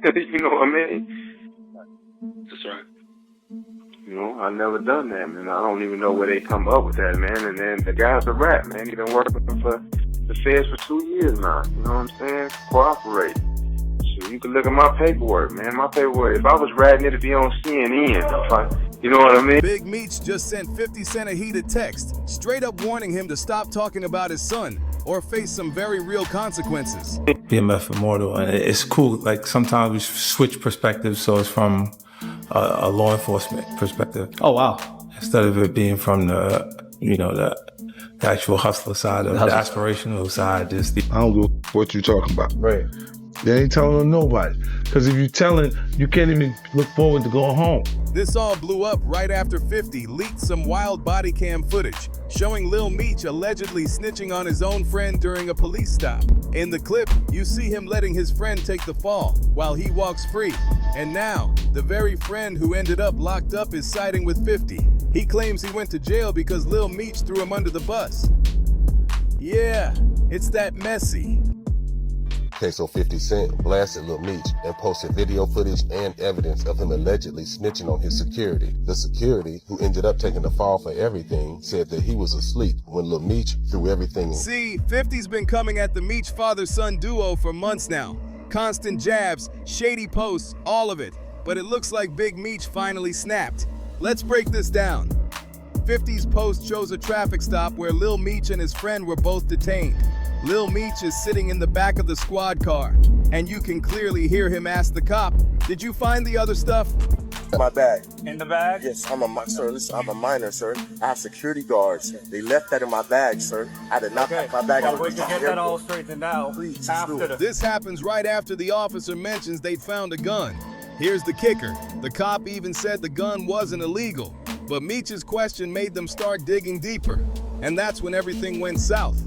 You know what I mean? That's right. You know, I never done that, man. I don't even know where they come up with that, man. And then the guy's a rat, man. He been working for the feds for 2 years now. You know what I'm saying? Cooperate. So you can look at my paperwork, man. My paperwork. If I was ratting, it'd be on CNN. You know what I mean? Big Meech just sent 50 Cent a heated text, straight up warning him to stop talking about his son or face some very real consequences. BMF Immortal, and it's cool. Like sometimes we switch perspectives, so it's from a law enforcement perspective. Oh wow! Instead of it being from the actual hustler side or the aspirational side. I don't know what you're talking about. Right. They ain't telling nobody. Because if you're telling, you can't even look forward to going home. This all blew up right after 50 leaked some wild body cam footage showing Lil Meech allegedly snitching on his own friend during a police stop. In the clip, you see him letting his friend take the fall while he walks free. And now, the very friend who ended up locked up is siding with 50. He claims he went to jail because Lil Meech threw him under the bus. Yeah, it's that messy. Okay, so 50 Cent blasted Lil Meech and posted video footage and evidence of him allegedly snitching on his security. The security, who ended up taking the fall for everything, said that he was asleep when Lil Meech threw everything in. See, 50's been coming at the Meech father-son duo for months now. Constant jabs, shady posts, all of it. But it looks like Big Meech finally snapped. Let's break this down. 50's post shows a traffic stop where Lil Meech and his friend were both detained. Lil Meech is sitting in the back of the squad car, and you can clearly hear him ask the cop, "Did you find the other stuff?" My bag. In the bag? Yes, I'm a minor, sir. I have security guards. They left that in my bag, sir. I did not pack my bag. Well, we can get that all straightened out. Please, after This happens right after the officer mentions they'd found a gun. Here's the kicker. The cop even said the gun wasn't illegal, but Meech's question made them start digging deeper. And that's when everything went south.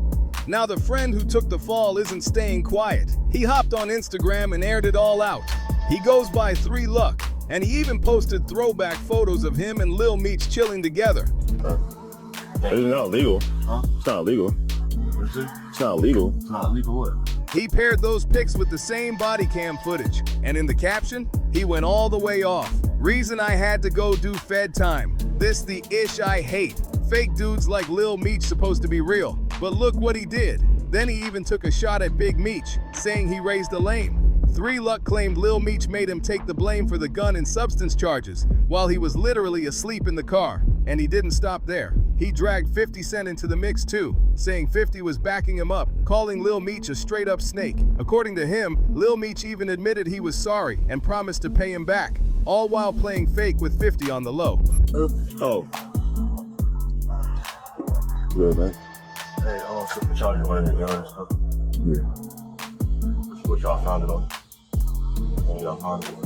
Now the friend who took the fall isn't staying quiet. He hopped on Instagram and aired it all out. He goes by 3 Luck, and he even posted throwback photos of him and Lil Meech chilling together. It's not illegal. Huh? It's not illegal. What is it? It's not illegal. It's not illegal what? He paired those pics with the same body cam footage, and in the caption, he went all the way off. Reason I had to go do Fed time. This the ish I hate. Fake dudes like Lil Meech supposed to be real, but look what he did. Then he even took a shot at Big Meech, saying he raised the lame. 3 Luck claimed Lil Meech made him take the blame for the gun and substance charges, while he was literally asleep in the car. And he didn't stop there. He dragged 50 Cent into the mix too, saying 50 was backing him up, calling Lil Meech a straight-up snake. According to him, Lil Meech even admitted he was sorry and promised to pay him back, all while playing fake with 50 on the low. Oh. Good, man. Hey, the charger went in the gun and stuff. Yeah. What y'all found it on? Y'all found it on.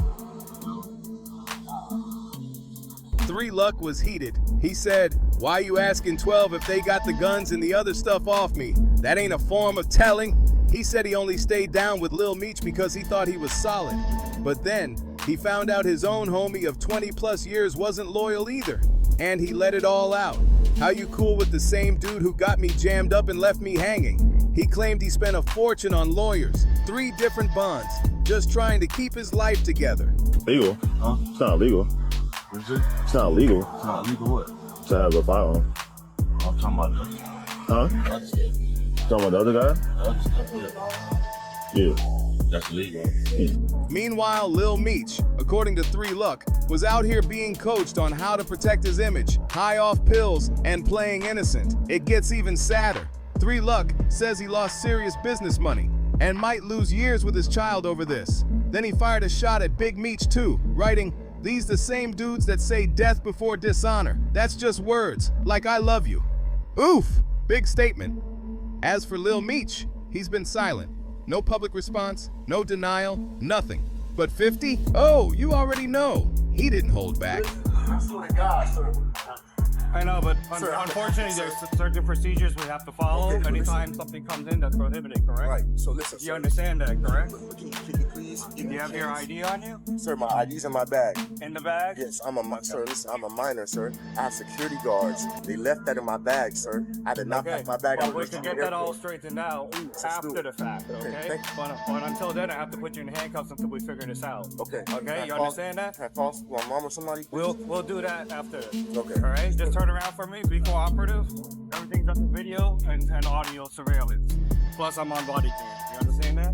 3 Luck was heated. He said, "Why you asking 12 if they got the guns and the other stuff off me? That ain't a form of telling." He said he only stayed down with Lil Meech because he thought he was solid. But then, he found out his own homie of 20 plus years wasn't loyal either. And he let it all out. How you cool with the same dude who got me jammed up and left me hanging? He claimed he spent a fortune on lawyers, 3 different bonds, just trying to keep his life together. Legal? Huh? It's not illegal. What is it? It's not illegal. It's not illegal what? To have a firearm. I'm talking about this. Huh? Talking about the other guy? Yeah. That's illegal. Meanwhile, Lil Meech, according to 3 Luck, was out here being coached on how to protect his image, high off pills, and playing innocent. It gets even sadder. 3 Luck says he lost serious business money and might lose years with his child over this. Then he fired a shot at Big Meech too, writing, "These the same dudes that say death before dishonor. That's just words, like I love you." Oof, big statement. As for Lil Meech, he's been silent. No public response, no denial, nothing. But 50? Oh, you already know. He didn't hold back. I swear to God, sir. I know, but Sir, unfortunately, sir. there's certain procedures we have to follow Okay, anytime something comes in that's prohibited, correct? Right. So listen, You sir. understand that, correct? Can you please Do you have your ID on you? Sir, my ID's in my bag. In the bag? Yes, sir, listen, I'm a minor, sir. I have security guards. They left that in my bag, sir. I did not pack my bag. Well, we can get that all straightened out after the fact, okay? But until then, I have to put you in handcuffs until we figure this out. Okay. Okay, you understand that? Can I call my mom or somebody? We'll do that after. Okay. All right, just turn around for me, be cooperative. Everything's on video and audio surveillance. Plus, I'm on body cam. You understand that?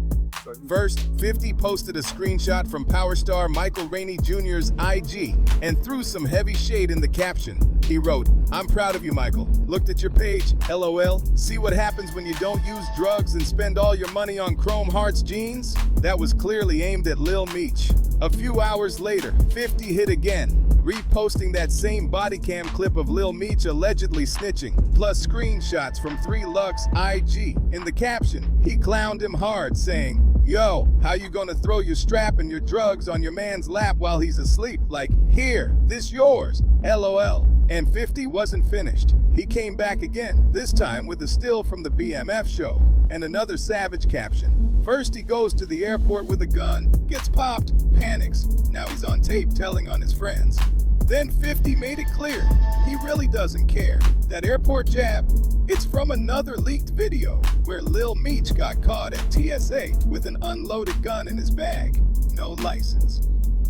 First, 50 posted a screenshot from Power Star Michael Rainey Jr.'s IG and threw some heavy shade in the caption. He wrote, "I'm proud of you, Michael. Looked at your page, LOL. See what happens when you don't use drugs and spend all your money on Chrome Hearts jeans?" That was clearly aimed at Lil Meech. A few hours later, 50 hit again, reposting that same body cam clip of Lil Meech allegedly snitching, plus screenshots from 3 Lux IG. In the caption, he clowned him hard, saying, "Yo, how you gonna throw your strap and your drugs on your man's lap while he's asleep? Like, here, this yours, LOL." And 50 wasn't finished. He came back again, this time with a still from the BMF show, and another savage caption. First he goes to the airport with a gun, gets popped, panics. Now he's on tape telling on his friends. Then 50 made it clear, he really doesn't care. That airport jab, it's from another leaked video where Lil Meech got caught at TSA with an unloaded gun in his bag. No license.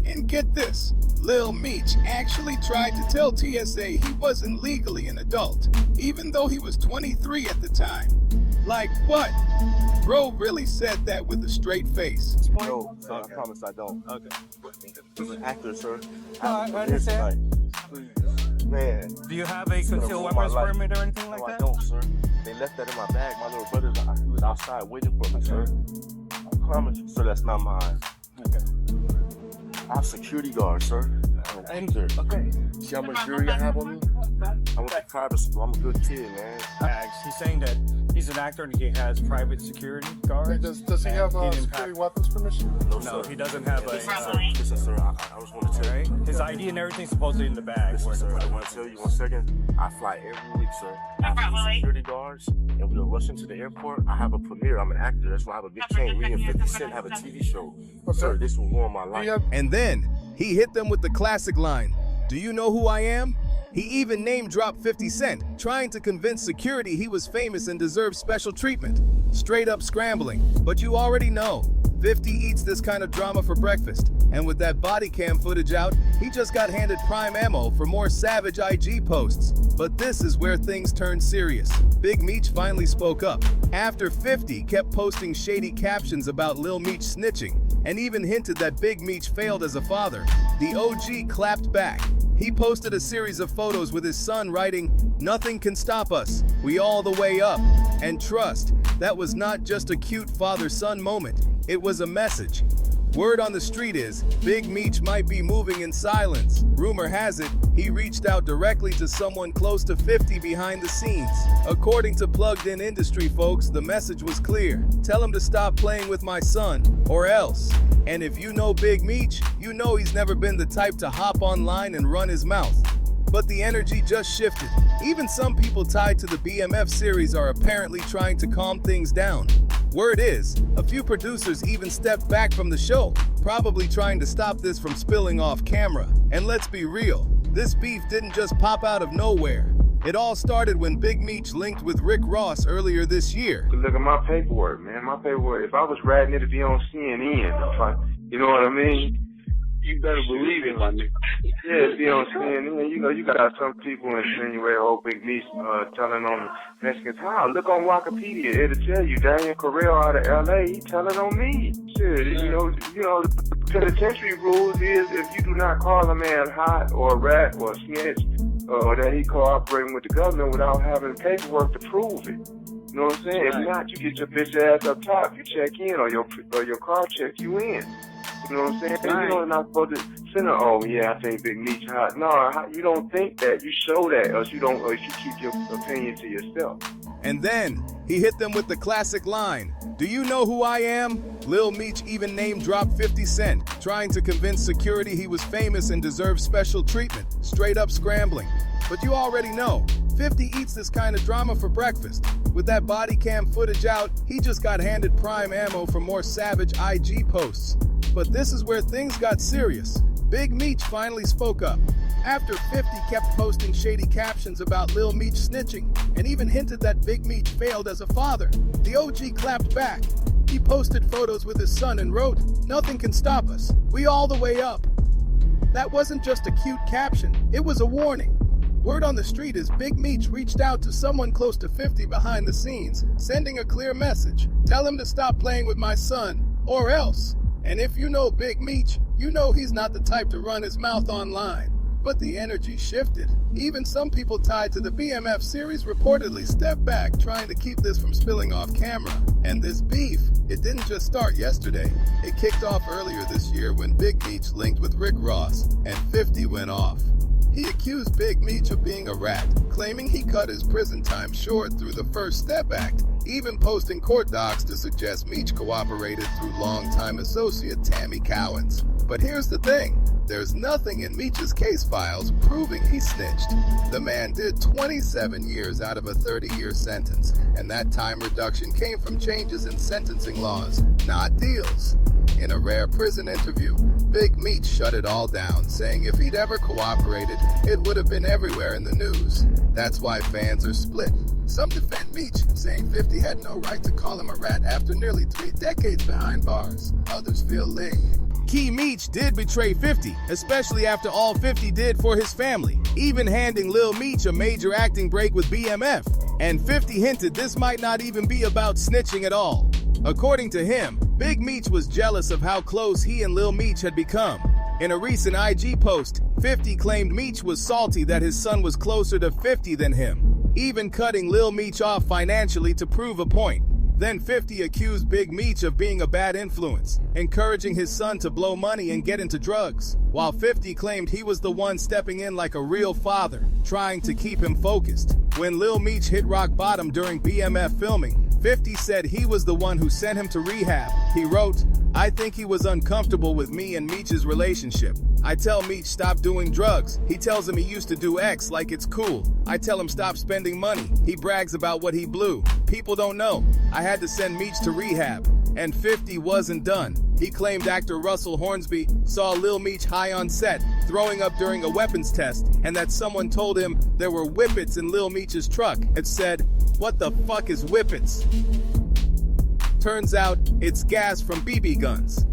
And get this, Lil Meech actually tried to tell TSA he wasn't legally an adult, even though he was 23 at the time. Like what? Bro really said that with a straight face. No, sir, I promise I don't. Okay. I'm an actor, sir. I understand. Man. Do you have a concealed weapons permit or anything like no, that? I don't, sir. They left that in my bag. My little brother, he was outside waiting for me, sir. I promise you, sir, that's not mine. Okay. I have security guards, sir. I'm an actor. Okay. See how much jewelry I have on me? I went to private school. I'm a good kid, man. He's saying that he's an actor and he has private security guards. Does he have security weapons permission? No, he doesn't have a. Listen, sir, I was going to tell you. His ID and everything's supposedly in the bag. Listen, sir, I want to tell you 1 second. I fly every week, sir. I have security guards, and we'll rush into the airport. I have a premiere. I'm an actor. That's why I have a big chain. Me and 50 Cent have a TV show. Sir, this will ruin my life. And then he hit them with the classic line, "Do you know who I am?" He even name-dropped 50 Cent, trying to convince security he was famous and deserved special treatment. Straight up scrambling. But you already know, 50 eats this kind of drama for breakfast. And with that body cam footage out, he just got handed prime ammo for more savage IG posts. But this is where things turn serious. Big Meech finally spoke up. After 50 kept posting shady captions about Lil Meech snitching, and even hinted that Big Meech failed as a father, the OG clapped back. He posted a series of photos with his son writing, "Nothing can stop us, we all the way up." And trust, that was not just a cute father-son moment, it was a message. Word on the street is, Big Meech might be moving in silence. Rumor has it, he reached out directly to someone close to 50 behind the scenes. According to Plugged In Industry folks, the message was clear. Tell him to stop playing with my son, or else. And if you know Big Meech, you know he's never been the type to hop online and run his mouth. But the energy just shifted. Even some people tied to the BMF series are apparently trying to calm things down. Word is, a few producers even stepped back from the show, probably trying to stop this from spilling off camera. And let's be real, this beef didn't just pop out of nowhere. It all started when Big Meech linked with Rick Ross earlier this year. Look at my paperwork, man. My paperwork. If I was writing it'd be on CNN. You know what I mean? You better believe it, my nigga. Yeah, it'd be on CNN. You got some people insinuate, "Oh, Big Meech telling on Mexicans." How? Look on Wikipedia. It'll tell you Daniel Correll out of LA. He telling on me. Shit, you know. The penitentiary rules is if you do not call a man hot or a rat or a snitch, or that he cooperating with the government without having paperwork to prove it. You know what I'm saying? If not, you get your bitch ass up top. You check in, or your car check you in. You know what I'm saying? Right. You're not supposed to send her, "Oh yeah, I think Big Meech hot." No, you don't think that. You show that, or you keep your opinion to yourself. And then, he hit them with the classic line, "Do you know who I am?" Lil Meech even name-dropped 50 Cent, trying to convince security he was famous and deserved special treatment, straight up scrambling. But you already know, 50 eats this kind of drama for breakfast. With that body cam footage out, he just got handed prime ammo for more savage IG posts. But this is where things got serious. Big Meech finally spoke up. After 50 kept posting shady captions about Lil Meech snitching and even hinted that Big Meech failed as a father, the OG clapped back. He posted photos with his son and wrote, "Nothing can stop us. We all the way up." That wasn't just a cute caption, it was a warning. Word on the street is Big Meech reached out to someone close to 50 behind the scenes, sending a clear message. Tell him to stop playing with my son, or else. And if you know Big Meech, you know he's not the type to run his mouth online. But the energy shifted. Even some people tied to the BMF series reportedly stepped back, trying to keep this from spilling off camera. And this beef, it didn't just start yesterday. It kicked off earlier this year when Big Meech linked with Rick Ross, and 50 went off. He accused Big Meech of being a rat, claiming he cut his prison time short through the First Step Act, even posting court docs to suggest Meech cooperated through longtime associate Tammy Cowens. But here's the thing, there's nothing in Meech's case files proving he snitched. The man did 27 years out of a 30-year sentence, and that time reduction came from changes in sentencing laws, not deals. In a rare prison interview, Big Meech shut it all down, saying if he'd ever cooperated, it would have been everywhere in the news. That's why fans are split. Some defend Meech, saying 50 had no right to call him a rat after nearly 3 decades behind bars. Others feel Ling. Key Meech did betray 50, especially after all 50 did for his family, even handing Lil Meech a major acting break with BMF. And 50 hinted this might not even be about snitching at all. According to him, Big Meech was jealous of how close he and Lil Meech had become. In a recent IG post, 50 claimed Meech was salty that his son was closer to 50 than him, even cutting Lil Meech off financially to prove a point. Then 50 accused Big Meech of being a bad influence, encouraging his son to blow money and get into drugs, while 50 claimed he was the one stepping in like a real father, trying to keep him focused. When Lil Meech hit rock bottom during BMF filming, 50 said he was the one who sent him to rehab. He wrote, "I think he was uncomfortable with me and Meech's relationship. I tell Meech stop doing drugs. He tells him he used to do X like it's cool. I tell him stop spending money. He brags about what he blew. People don't know. I had to send Meech to rehab." And 50 wasn't done. He claimed actor Russell Hornsby saw Lil Meech high on set, throwing up during a weapons test, and that someone told him there were whippets in Lil Meech's truck and said, "What the fuck is whippets?" Turns out, it's gas from BB guns.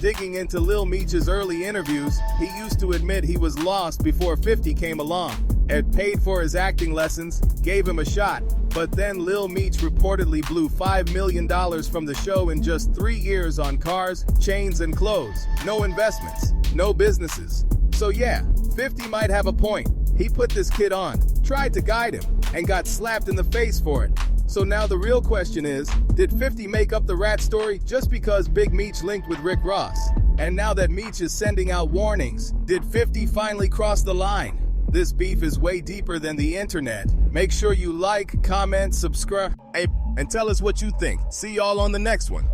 Digging into Lil Meech's early interviews, he used to admit he was lost before 50 came along, had paid for his acting lessons, gave him a shot, but then Lil Meech reportedly blew $5 million from the show in just 3 years on cars, chains, and clothes. No investments, no businesses. So yeah, 50 might have a point. He put this kid on, tried to guide him, and got slapped in the face for it. So now the real question is, did 50 make up the rat story just because Big Meech linked with Rick Ross? And now that Meech is sending out warnings, did 50 finally cross the line? This beef is way deeper than the internet. Make sure you like, comment, subscribe, and tell us what you think. See y'all on the next one.